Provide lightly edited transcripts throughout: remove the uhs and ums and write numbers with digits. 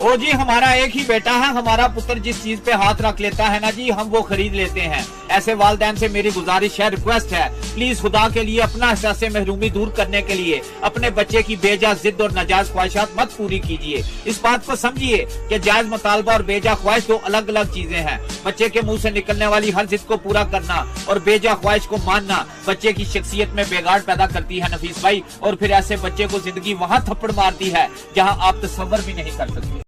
ओ जी, हमारा एक ही बेटा है, हमारा पुत्र जिस चीज पे हाथ रख लेता है ना जी, हम वो खरीद लेते हैं। ऐसे वालिदैन से मेरी गुजारिश है, रिक्वेस्ट है, प्लीज खुदा के लिए अपना एहसास महरूमी दूर करने के लिए अपने बच्चे की बेजा जिद और नाजायज ख्वाहिशात मत पूरी कीजिए। इस बात को समझिए कि जायज मुतालबा और बेजा ख्वाहिश दो अलग अलग चीजें हैं। बच्चे के मुंह से निकलने वाली हर जिद को पूरा करना और बेजा ख्वाहिश को मानना बच्चे की शख्सियत में बिगाड़ पैदा करती है नफीस भाई, और फिर ऐसे बच्चे को जिंदगी वहां थप्पड़ मारती है जहां आप तसव्वुर भी नहीं कर सकते।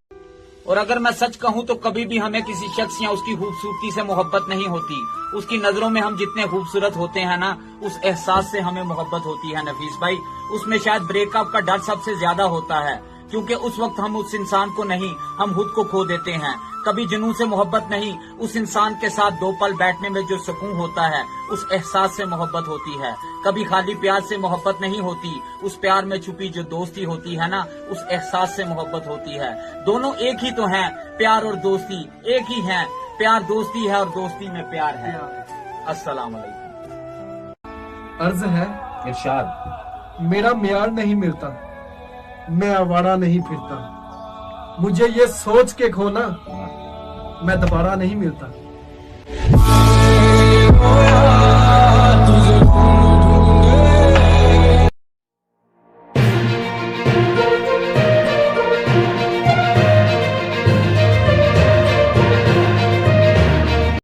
और अगर मैं सच कहूं तो कभी भी हमें किसी शख्स या उसकी खूबसूरती से मोहब्बत नहीं होती। उसकी नजरों में हम जितने खूबसूरत होते हैं ना, उस एहसास से हमें मोहब्बत होती है नफीस भाई। उसमें शायद ब्रेकअप का डर सबसे ज्यादा होता है, क्योंकि उस वक्त हम उस इंसान को नहीं, हम खुद को खो देते हैं। कभी जुनून से मोहब्बत नहीं, उस इंसान के साथ दो पल बैठने में जो सुकून होता है, उस एहसास से मोहब्बत होती है। कभी खाली प्यार से मोहब्बत नहीं होती, उस प्यार में छुपी जो दोस्ती होती है ना, उस एहसास से मोहब्बत होती है। दोनों एक ही तो हैं, प्यार और दोस्ती एक ही हैं। प्यार दोस्ती है और दोस्ती में प्यार है। अस्सलाम वालेकुम। अर्ज है इरशाद। मेरा म्यार नहीं मिलता, मैं आवारा नहीं फिरता। मुझे ये सोच के खोना, मैं दोबारा नहीं मिलता।